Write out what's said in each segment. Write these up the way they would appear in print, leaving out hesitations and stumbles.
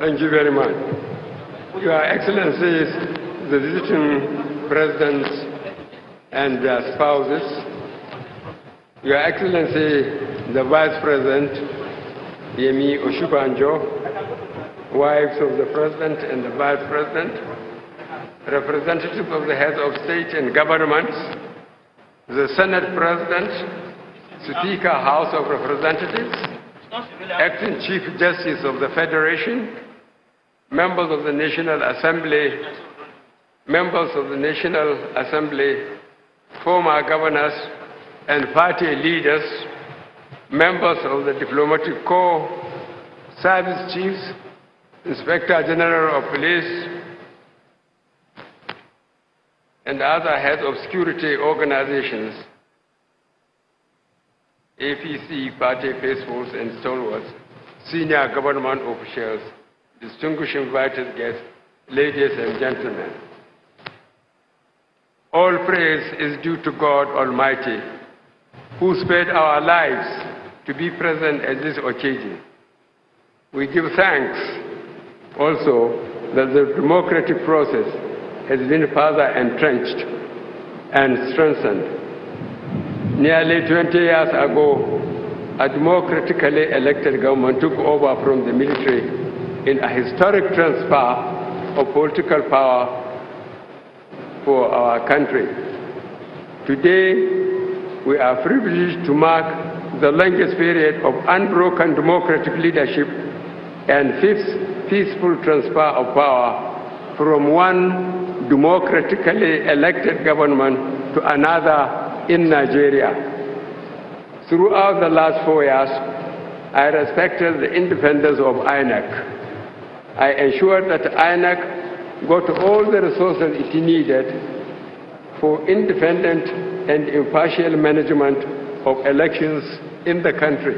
Thank you very much. Your Excellencies, the visiting presidents and their spouses, Your Excellency, the Vice President, Yemi Oshubanjo, wives of the President and the Vice President, representatives of the heads of state and governments, the Senate President, Speaker, House of Representatives, Acting Chief Justice of the Federation, members of the National Assembly, former governors and party leaders, members of the Diplomatic Corps, service chiefs, Inspector General of Police, and other heads of security organizations, APC party faithfuls and stalwarts, senior government officials, distinguished invited guests, ladies and gentlemen. All praise is due to God Almighty, who spared our lives to be present at this occasion. We give thanks also that the democratic process has been further entrenched and strengthened. Nearly 20 years ago, a democratically elected government took over from the military in a historic transfer of political power for our country. Today, we are privileged to mark the longest period of unbroken democratic leadership and peaceful transfer of power from one democratically elected government to another in Nigeria. Throughout the last 4 years, I respected the independence of INEC. I ensured that INEC got all the resources it needed for independent and impartial management of elections in the country.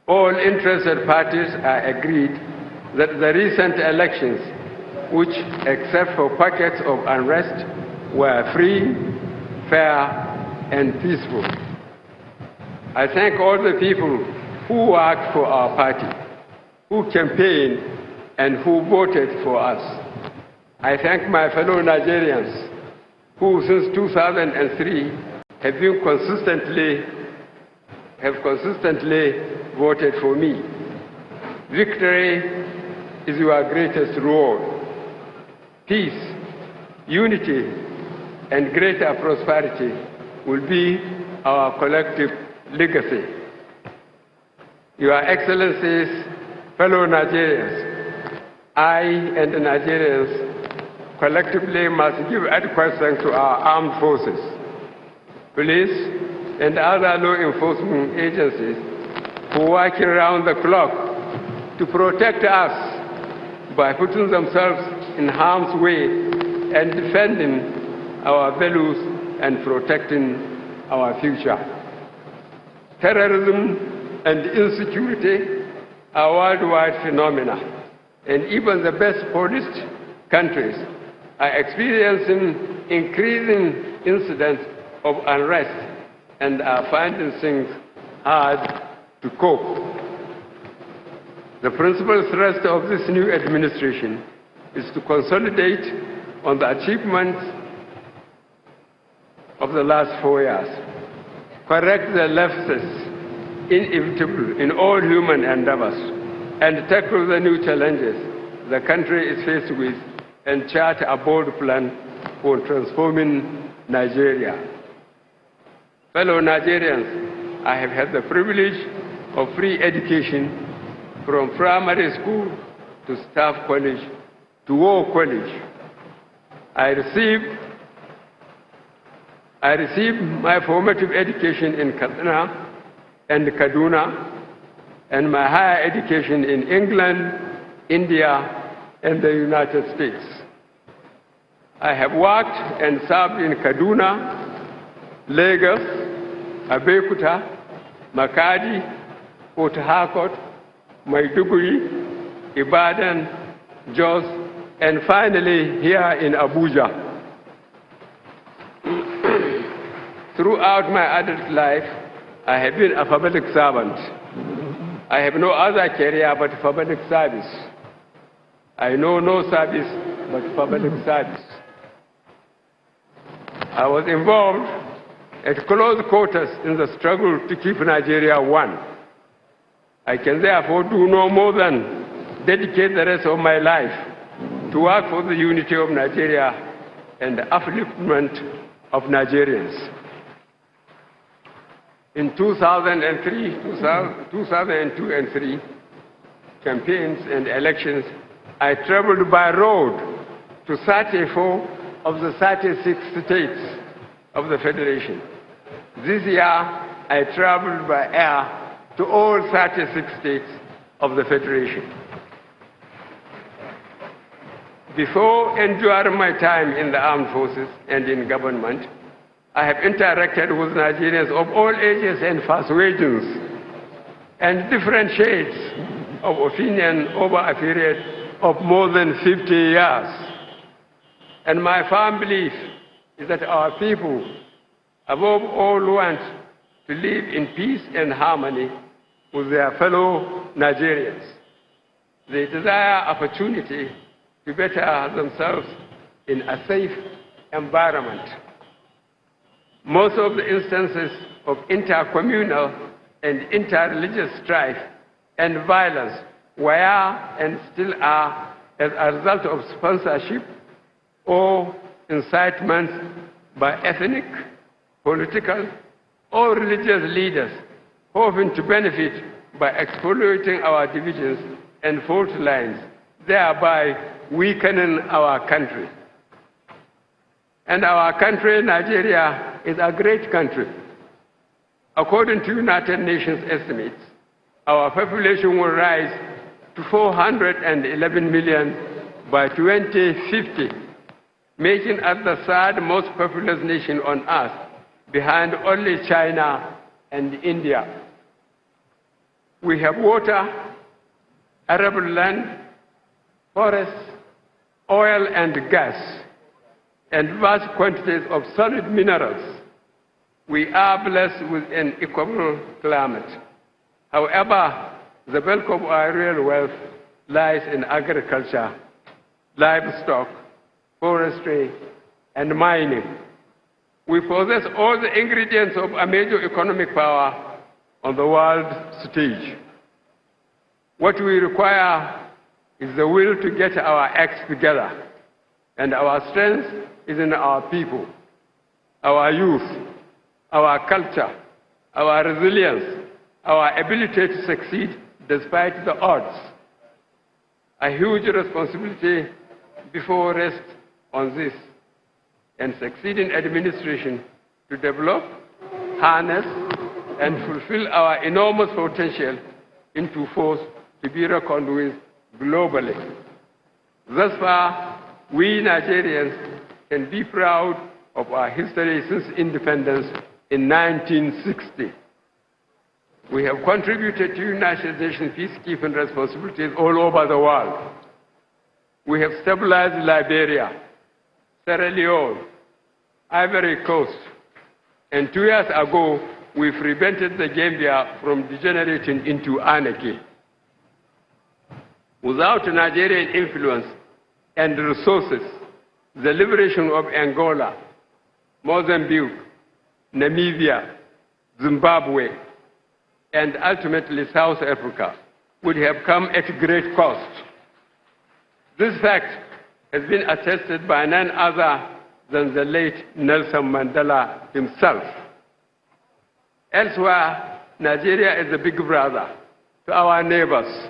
All interested parties are agreed that the recent elections, which, except for pockets of unrest, were free, fair, and peaceful. I thank all the people who worked for our party, who campaigned, and who voted for us. I thank my fellow Nigerians who, since 2003, have consistently voted for me. Victory is your greatest reward. Peace, unity, and greater prosperity will be our collective legacy. Your Excellencies, fellow Nigerians, I and the Nigerians collectively must give adequate thanks to our armed forces, police, and other law enforcement agencies who work around the clock to protect us by putting themselves in harm's way and defending our values and protecting our future. Terrorism and insecurity are worldwide phenomena, and even the best policed countries are experiencing increasing incidents of unrest and are finding things hard to cope. The principal thrust of this new administration is to consolidate on the achievements of the last 4 years, correct the lapses inevitable in all human endeavors, and tackle the new challenges the country is faced with, and chart a bold plan for transforming Nigeria. Fellow Nigerians, I have had the privilege of free education from primary school to staff college to war college. I received my formative education in Katsina and Kaduna, and my higher education in England, India, and the United States. I have worked and served in Kaduna, Lagos, Abeokuta, Makadi, Port Harcourt, Maiduguri, Ibadan, Jos, and finally here in Abuja. Throughout my adult life, I have been a public servant. I have no other career but public service. I know no service but public service. I was involved at close quarters in the struggle to keep Nigeria one. I can therefore do no more than dedicate the rest of my life to work for the unity of Nigeria and the upliftment of Nigerians. In 2003, 2002 and 2003 campaigns and elections, I traveled by road to 34 of the 36 states of the Federation. This year, I traveled by air to all 36 states of the Federation. Before enduring my time in the armed forces and in government, I have interacted with Nigerians of all ages and persuasions and different shades of opinion over a period of more than 50 years. And my firm belief is that our people, above all, want to live in peace and harmony with their fellow Nigerians. They desire opportunity to better themselves in a safe environment. Most of the instances of intercommunal and interreligious strife and violence were and still are as a result of sponsorship or incitement by ethnic, political, or religious leaders hoping to benefit by exploiting our divisions and fault lines, thereby weakening our country. And our country, Nigeria, is a great country. According to United Nations estimates, our population will rise to 411 million by 2050, making us the third most populous nation on earth, behind only China and India. We have water, arable land, forests, oil and gas, and vast quantities of solid minerals. We are blessed with an equable climate. However, the bulk of our real wealth lies in agriculture, livestock, forestry, and mining. We possess all the ingredients of a major economic power on the world stage. What we require is the will to get our acts together, and our strength is in our people, our youth, our culture, our resilience, our ability to succeed despite the odds. A huge responsibility before rests on this and succeeding administration to develop, harness, and fulfill our enormous potential into force to be reckoned with globally. Thus far, we Nigerians can be proud of our history since independence in 1960. We have contributed to United Nations peacekeeping responsibilities all over the world. We have stabilized Liberia, Sierra Leone, Ivory Coast, and 2 years ago, we prevented the Gambia from degenerating into anarchy. Without Nigerian influence and resources, the liberation of Angola, Mozambique, Namibia, Zimbabwe, and ultimately South Africa would have come at great cost. This fact has been attested by none other than the late Nelson Mandela himself. Elsewhere, Nigeria is a big brother to our neighbors.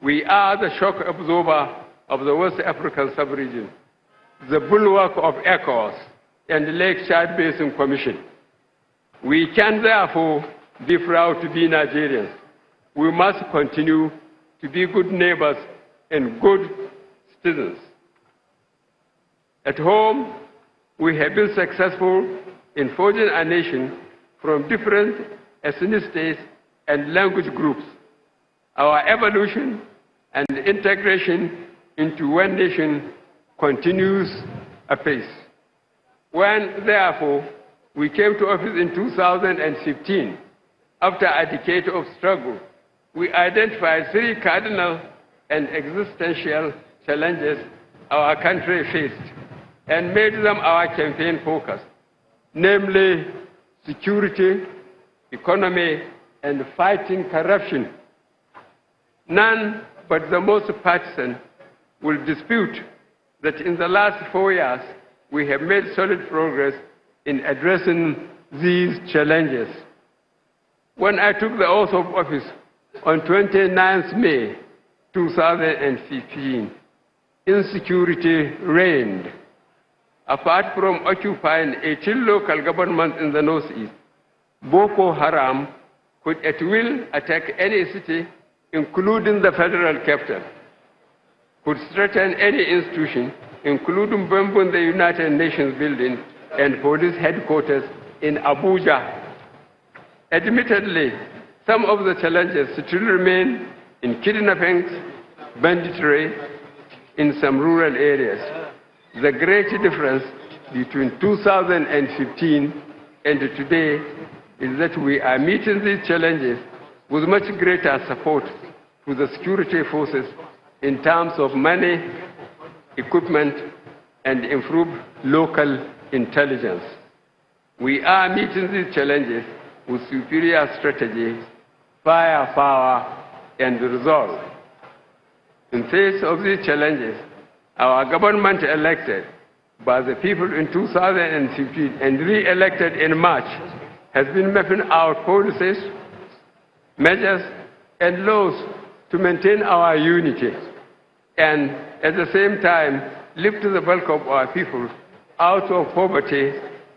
We are the shock absorber of the West African sub-region, the bulwark of ECOWAS and the Lake Chad Basin Commission. We can therefore be proud to be Nigerians. We must continue to be good neighbors and good citizens. At home, we have been successful in forging a nation from different ethnicities and language groups. Our evolution and integration into one nation continues apace. When, therefore, we came to office in 2015, after a decade of struggle, we identified 3 cardinal and existential challenges our country faced and made them our campaign focus, namely security, economy, and fighting corruption. None but the most partisan will dispute that in the last 4 years, we have made solid progress in addressing these challenges. When I took the oath of office on 29th May 2015, insecurity reigned. Apart from occupying 18 local governments in the northeast, Boko Haram could at will attack any city, including the federal capital, could threaten any institution, including bombing the United Nations building and police headquarters in Abuja. Admittedly, some of the challenges still remain in kidnappings, banditry in some rural areas. The great difference between 2015 and today is that we are meeting these challenges with much greater support to the security forces in terms of money, equipment, and improved local intelligence. We are meeting these challenges with superior strategy, firepower, and resolve. In face of these challenges, our government elected by the people in 2015 and re-elected in March has been mapping out policies, measures, and laws to maintain our unity and at the same time lift the bulk of our people out of poverty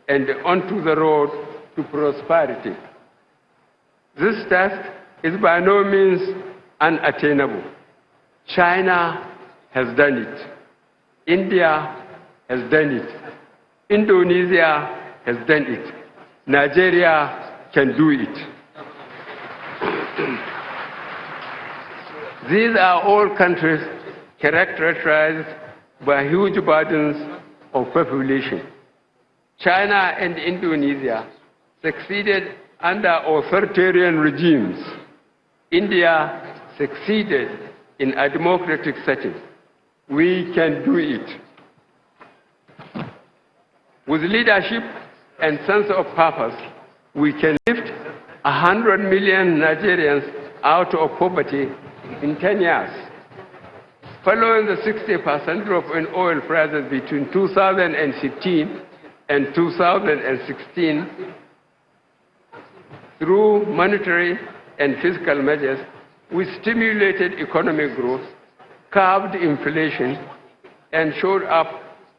and onto the road to prosperity. This task is by no means unattainable. China has done it. India has done it. Indonesia has done it. Nigeria can do it. These are all countries characterized by huge burdens of population. China and Indonesia succeeded under authoritarian regimes. India succeeded in a democratic setting. We can do it. With leadership and sense of purpose, we can lift 100 million Nigerians out of poverty in 10 years. Following the 60% drop in oil prices between 2015 and 2016, through monetary and fiscal measures, we stimulated economic growth, curbed inflation, and shored up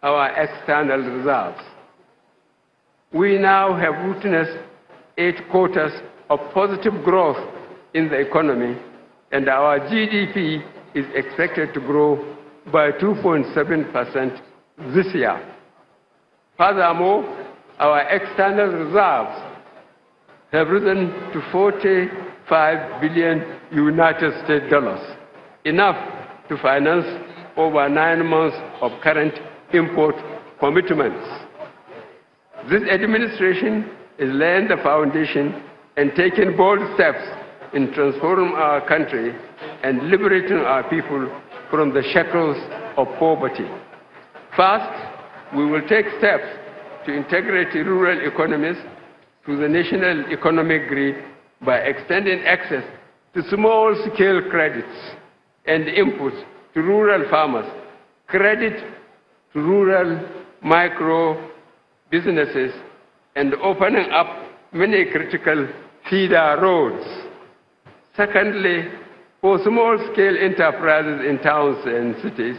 our external reserves. We now have witnessed 8 quarters of positive growth in the economy, and our GDP is expected to grow by 2.7% this year. Furthermore, our external reserves have risen to $45 billion United States dollars, enough to finance over 9 months of current import commitments. This administration is laying the foundation and taking bold steps in transforming our country and liberating our people from the shackles of poverty. First, we will take steps to integrate rural economies to the national economic grid by extending access to small-scale credits and inputs to rural farmers, credit to rural micro businesses, and opening up many critical feeder roads. Secondly, for small-scale enterprises in towns and cities,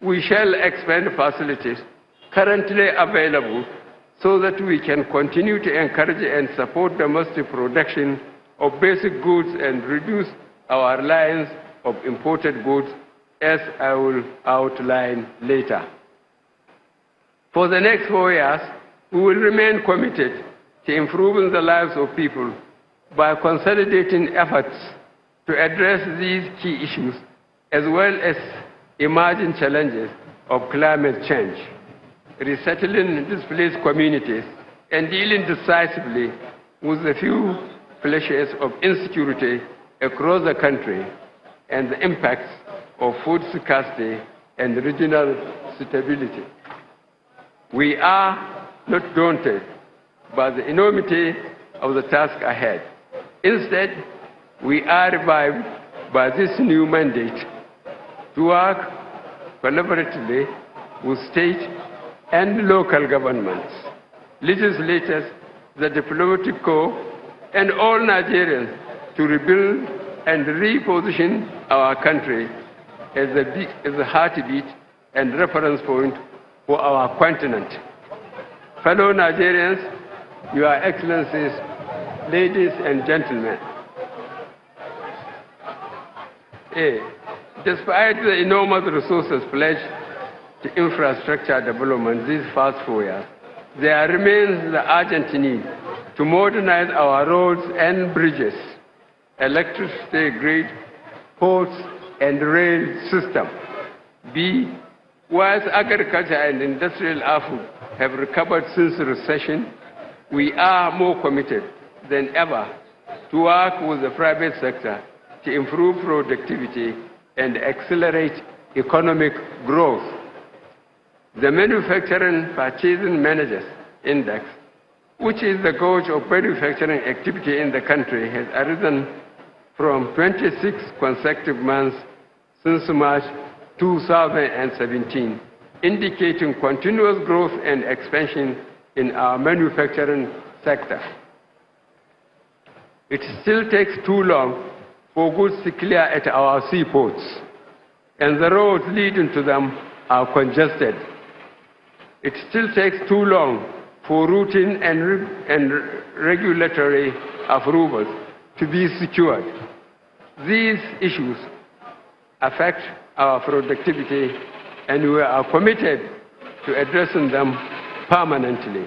we shall expand facilities currently available so that we can continue to encourage and support domestic production of basic goods and reduce our reliance of imported goods, as I will outline later. For the next 4 years, we will remain committed to improving the lives of people by consolidating efforts to address these key issues, as well as emerging challenges of climate change, resettling displaced communities, and dealing decisively with the few flashes of insecurity across the country and the impacts of food scarcity and regional stability. We are not daunted by the enormity of the task ahead. Instead, we are revived by this new mandate to work collaboratively with state and local governments, legislators, the diplomatic corps, and all Nigerians to rebuild and reposition our country as a heartbeat and reference point for our continent. Fellow Nigerians, Your Excellencies, ladies and gentlemen, despite the enormous resources pledged to infrastructure development these past 4 years, there remains the urgent need to modernize our roads and bridges, electricity grid, ports, and rail system. Whilst agriculture and industrial output have recovered since the recession, we are more committed than ever to work with the private sector to improve productivity and accelerate economic growth. The Manufacturing Purchasing Managers Index, which is the gauge of manufacturing activity in the country, has arisen from 26 consecutive months since March 2017, indicating continuous growth and expansion in our manufacturing sector. It still takes too long for goods to clear at our seaports, and the roads leading to them are congested. It still takes too long for routine and regulatory approvals to be secured. These issues affect our productivity, and we are committed to addressing them permanently.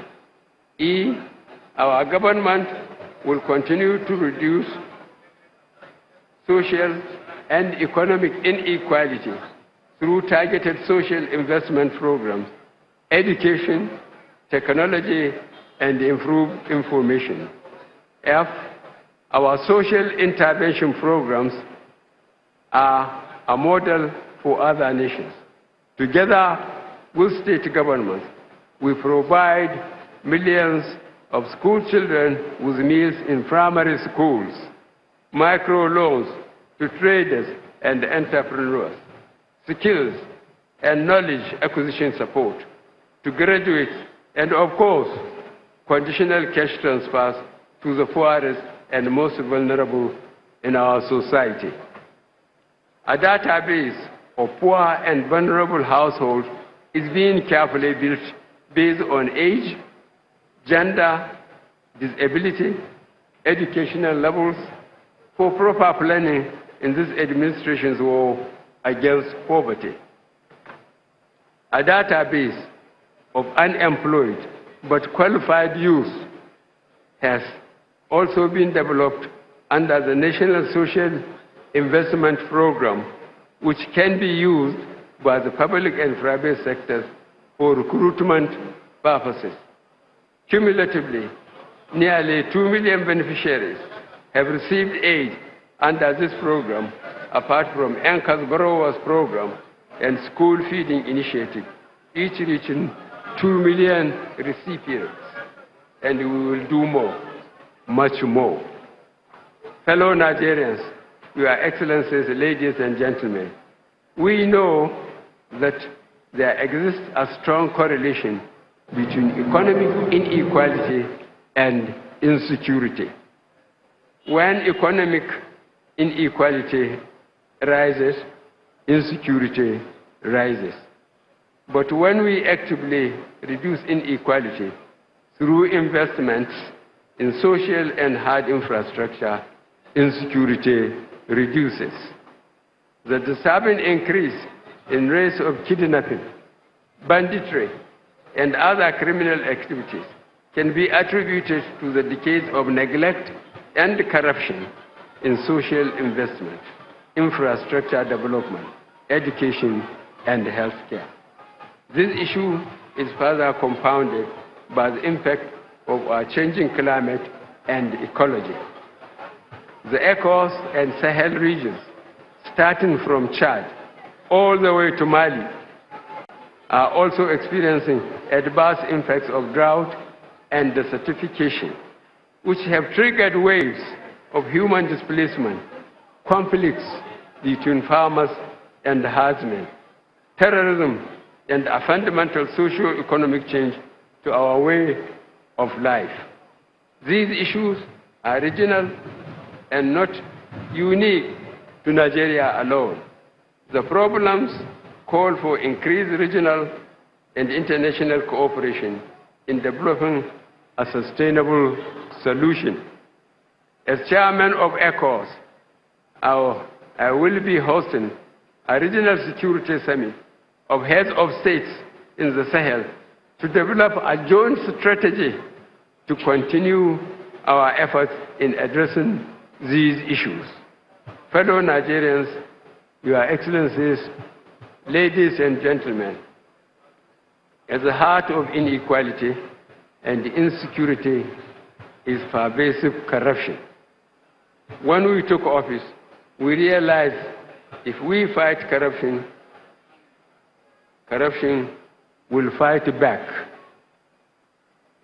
Our government will continue to reduce social and economic inequality through targeted social investment programs, education, technology, and improved information. Our social intervention programs are a model for other nations. Together with state governments, we provide millions of school children with meals in primary schools, microloans to traders and entrepreneurs, skills and knowledge acquisition support to graduates, and of course, conditional cash transfers to the poorest and most vulnerable in our society. A database of poor and vulnerable households is being carefully built based on age, gender, disability, educational levels, for proper planning in this administration's war against poverty. A database of unemployed but qualified youth has also been developed under the National Social Investment Program, which can be used by the public and private sectors for recruitment purposes. Cumulatively, nearly 2 million beneficiaries have received aid under this program, apart from Anchor's Borrowers Program and School Feeding Initiative, each reaching 2 million recipients. And we will do more, much more. Fellow Nigerians, Your Excellencies, ladies and gentlemen, we know that there exists a strong correlation between economic inequality and insecurity. When economic inequality rises, insecurity rises. But when we actively reduce inequality through investments in social and hard infrastructure, insecurity reduces. The disturbing increase in rates of kidnapping, banditry, and other criminal activities can be attributed to the decades of neglect and corruption in social investment, infrastructure development, education, and healthcare. This issue is further compounded by the impact of our changing climate and ecology. The ECOWAS and Sahel regions, starting from Chad all the way to Mali, are also experiencing adverse impacts of drought and desertification, which have triggered waves of human displacement, conflicts between farmers and herdsmen, terrorism, and a fundamental socio-economic change to our way of life. These issues are regional and not unique to Nigeria alone. The problems call for increased regional and international cooperation in developing a sustainable solution. As chairman of ECOWAS, I will be hosting a regional security summit of heads of states in the Sahel to develop a joint strategy to continue our efforts in addressing these issues. Fellow Nigerians, Your Excellencies, ladies and gentlemen, at the heart of inequality and insecurity is pervasive corruption. When we took office, we realized if we fight corruption, corruption will fight back.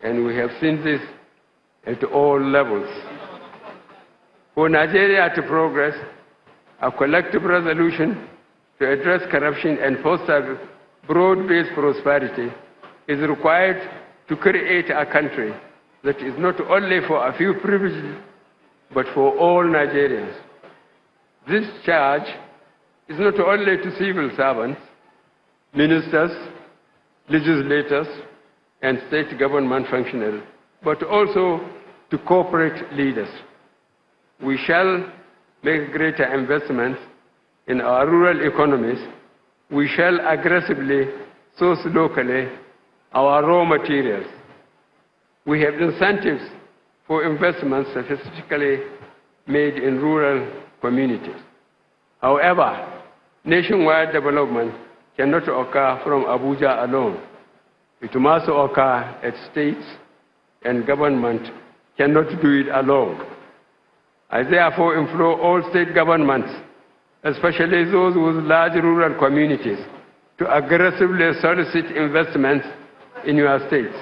And we have seen this at all levels. For Nigeria to progress, a collective resolution to address corruption and foster broad-based prosperity is required to create a country that is not only for a few privileged, but for all Nigerians. This charge is not only to civil servants, ministers, legislators, and state government functionaries, but also to corporate leaders. We shall make greater investments in our rural economies. We shall aggressively source locally our raw materials. We have incentives for investments specifically made in rural communities. However, nationwide development cannot occur from Abuja alone. It must occur at states, and government cannot do it alone. I therefore implore all state governments, especially those with large rural communities, to aggressively solicit investments in your states.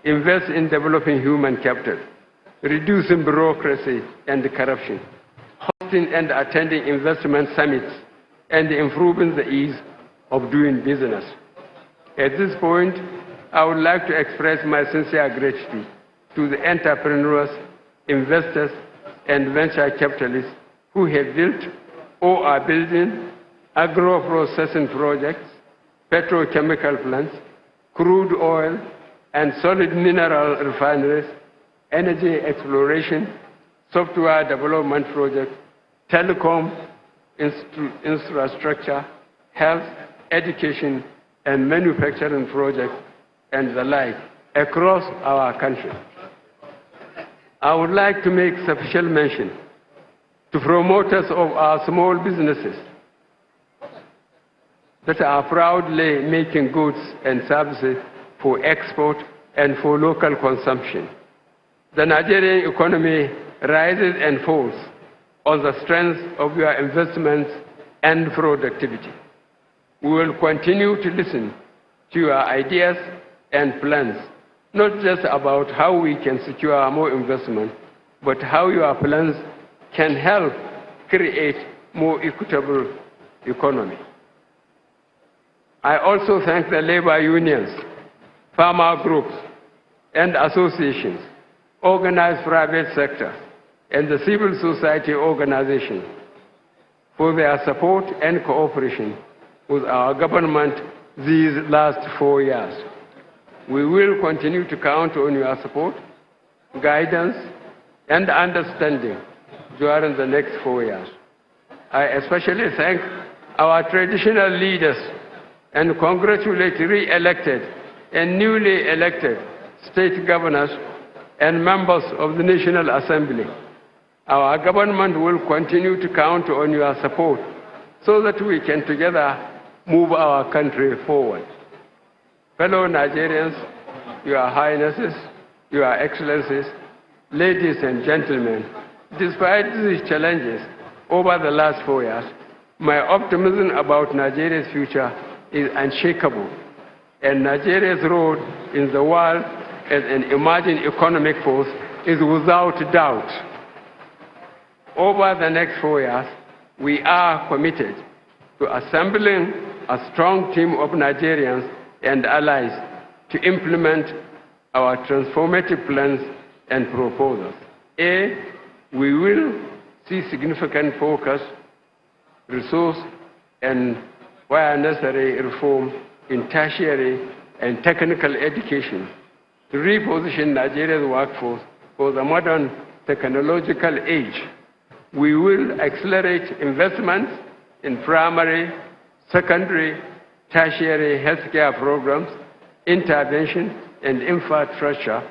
Invest in developing human capital, reducing bureaucracy and corruption, hosting and attending investment summits, and improving the ease of doing business. At this point, I would like to express my sincere gratitude to the entrepreneurs, investors, and venture capitalists who have built or are building agro-processing projects, petrochemical plants, crude oil and solid mineral refineries, energy exploration, software development projects, telecom infrastructure, health, education, and manufacturing projects, and the like, across our country. I would like to make special mention to promoters of our small businesses that are proudly making goods and services for export and for local consumption. The Nigerian economy rises and falls on the strength of your investments and productivity. We will continue to listen to your ideas and plans, not just about how we can secure more investment, but how your plans can help create more equitable economy. I also thank the labor unions, farmer groups, and associations, organized private sector, and the civil society organizations for their support and cooperation with our government these last 4 years. We will continue to count on your support, guidance, and understanding during the next 4 years. I especially thank our traditional leaders and congratulate re-elected and newly elected state governors and members of the National Assembly. Our government will continue to count on your support so that we can together move our country forward. Fellow Nigerians, Your Highnesses, Your Excellencies, ladies and gentlemen, Despite these challenges over the last 4 years, my optimism about Nigeria's future is unshakable, and Nigeria's role in the world as an emerging economic force is without doubt. Over the next 4 years, we are committed to assembling a strong team of Nigerians and allies to implement our transformative plans and proposals. A, we will see significant focus, resource, and, where necessary, reform in tertiary and technical education to reposition Nigeria's workforce for the modern technological age. We will accelerate investments in primary, secondary, tertiary healthcare programs, intervention, and infrastructure,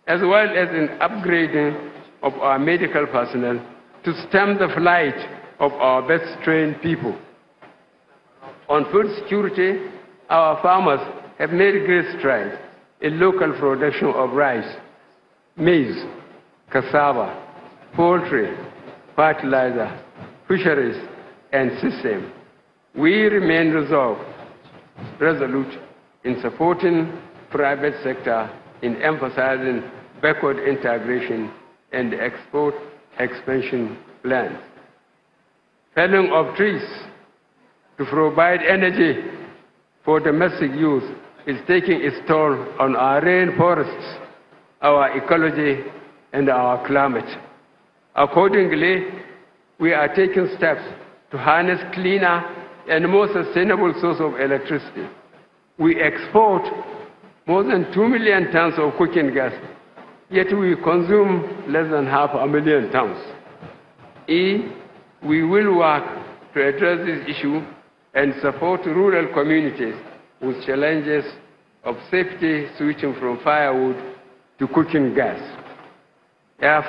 as well as in upgrading of our medical personnel to stem the flight of our best-trained people. On food security, our farmers have made great strides in local production of rice, maize, cassava, poultry, fertilizer, fisheries, and system. We remain resolute in supporting private sector in emphasizing backward integration and export expansion plans. Felling of trees to provide energy for domestic use is taking its toll on our rainforests, our ecology, and our climate. Accordingly, we are taking steps to harness cleaner and more sustainable source of electricity. We export more than 2 million tons of cooking gas, yet we consume less than 500,000 tons. E, we will work to address this issue and support rural communities with challenges of safety switching from firewood to cooking gas. F,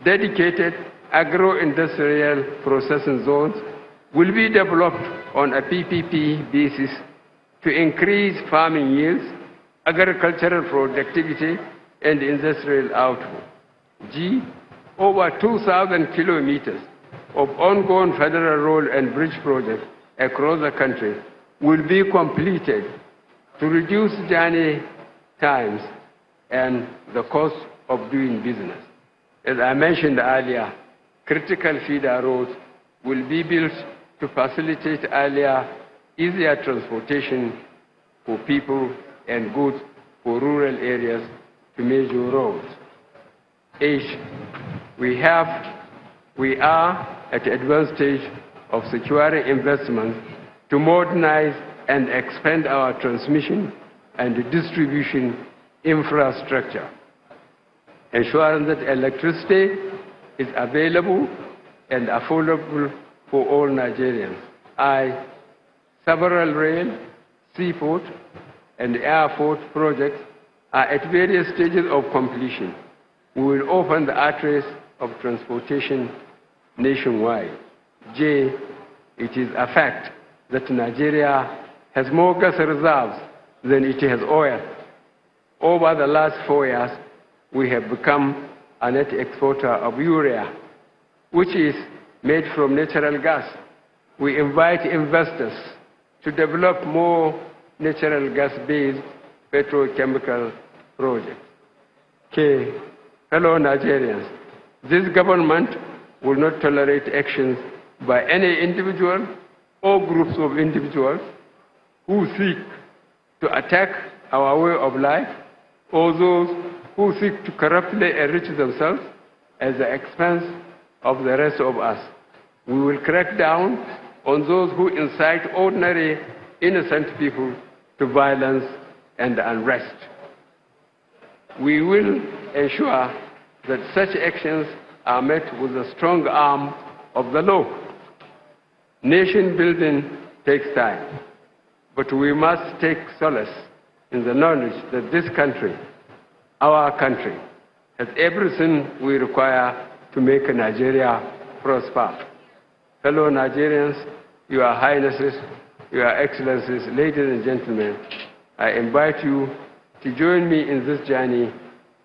dedicated agro-industrial processing zones will be developed on a PPP basis to increase farming yields, agricultural productivity, and industrial output. G, over 2,000 kilometers of ongoing federal road and bridge projects across the country will be completed to reduce journey times and the cost of doing business. As I mentioned earlier, critical feeder roads will be built to facilitate easier transportation for people and goods for rural areas to major roads. H, we are at the advanced stage of securing investments to modernize and expand our transmission and distribution infrastructure, ensuring that electricity is available and affordable for all Nigerians. Several rail, seaport, and airport projects are at various stages of completion. We will open the arteries of transportation nationwide. J, it is a fact that Nigeria has more gas reserves than it has oil. Over the last 4 years, we have become a net exporter of urea, which is made from natural gas. We invite investors to develop more natural gas-based petrochemical projects. K, fellow Nigerians, this government will not tolerate actions by any individual or groups of individuals who seek to attack our way of life, or those who seek to corruptly enrich themselves at the expense of the rest of us. We will crack down on those who incite ordinary, innocent people to violence and unrest. We will ensure that such actions are met with a strong arm of the law. Nation building takes time, but we must take solace in the knowledge that this country, our country, has everything we require to make Nigeria prosper. Fellow Nigerians, Your Highnesses, Your Excellencies, ladies and gentlemen, I invite you to join me in this journey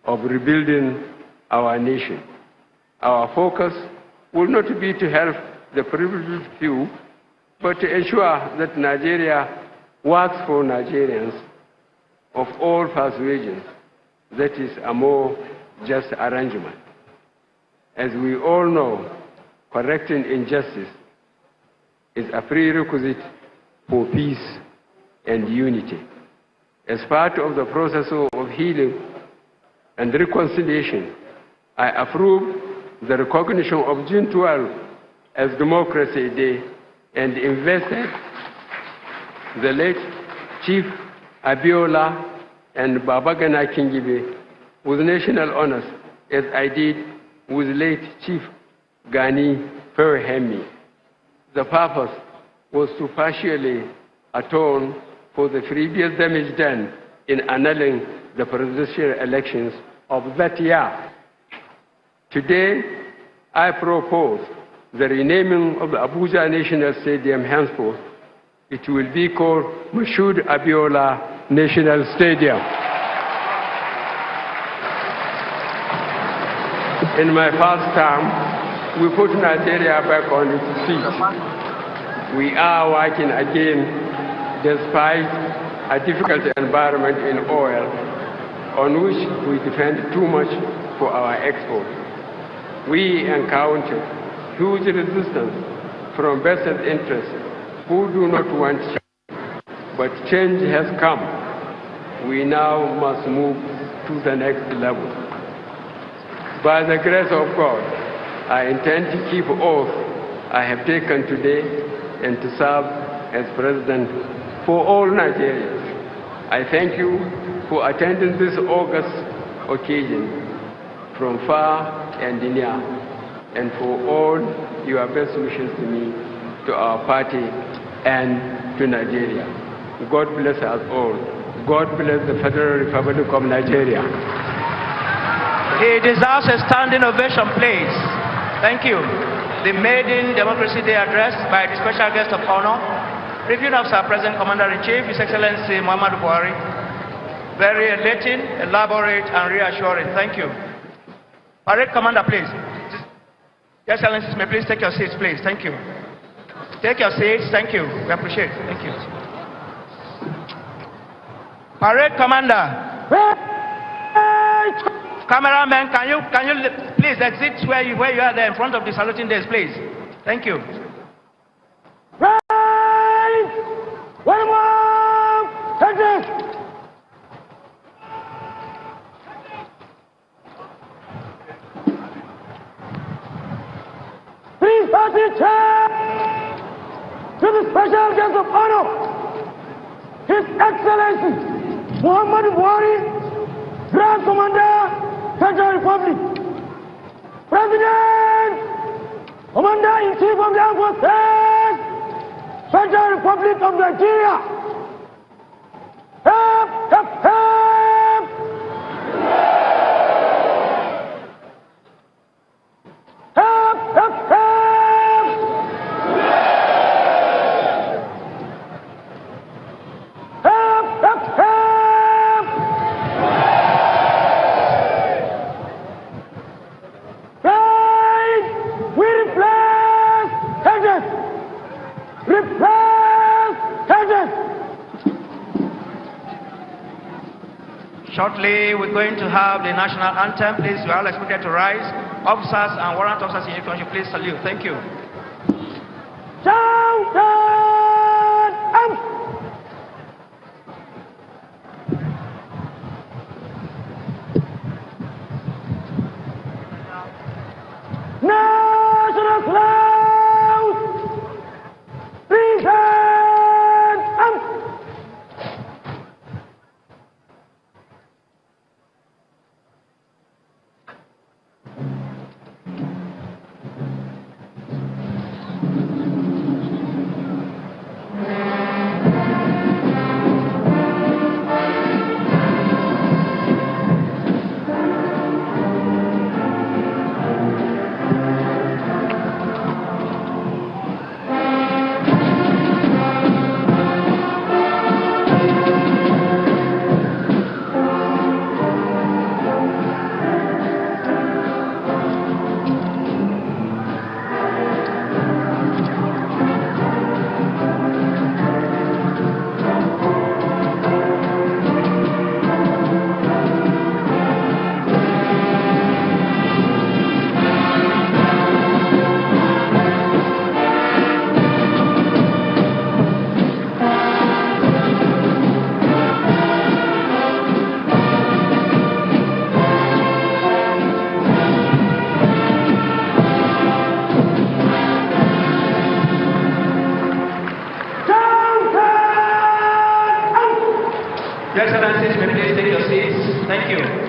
of rebuilding our nation. Our focus will not be to help the privileged few, but to ensure that Nigeria works for Nigerians of all persuasions. That is a more just arrangement. As we all know, correcting injustice is a prerequisite for peace and unity. As part of the process of healing and reconciliation, I approve the recognition of June 12 as Democracy Day and invested the late Chief Abiola and Babagana Kingibe with national honors, as I did with late Chief Gani Ferhemi. The purpose was to partially atone for the previous damage done in annulling the presidential elections of that year. Today, I propose the renaming of the Abuja National Stadium henceforth. It will be called Moshood Abiola National Stadium. In my first term, we put Nigeria back on its feet. We are working again despite a difficult environment in oil on which we depend too much for our export. We encountered huge resistance from vested interests who do not want change. But change has come. We now must move to the next level. By the grace of God, I intend to keep oath I have taken today and to serve as President for all Nigerians. I thank you for attending this august occasion from far and near, and for all your best wishes to me, to our party, and to Nigeria. God bless us all. God bless the Federal Republic of Nigeria. He deserves a standing ovation, please. Thank you. The maiden Democracy Day address by the special guest of honor, Reviewing Officer, President Commander-in-Chief, His Excellency Muhammadu Buhari. Very elating, elaborate, and reassuring. Thank you. Parade Commander, please. Your Excellencies, may please take your seats, please. Thank you. Take your seats. Thank you. We appreciate it. Thank you. Parade Commander. Cameraman, can you please exit where you are there in front of the saluting desk, please? Thank you. Right! One more! Take this! Please pass the chair to the special guest of honor, His Excellency Muhammadu Buhari, Grand Commander, Federal Republic, President, Commander-in-Chief of the Armed Forces, Federal Republic of Nigeria. Hep, hep, hep. Hep, hep, hep. Hep, hep, hep. Shortly, we're going to have the national anthem. Please, we are all expected to rise. Officers and warrant officers in uniform, should please salute. Thank you. Shout out! National cloud! Present! Your Excellencies, may please take your seats. Thank you.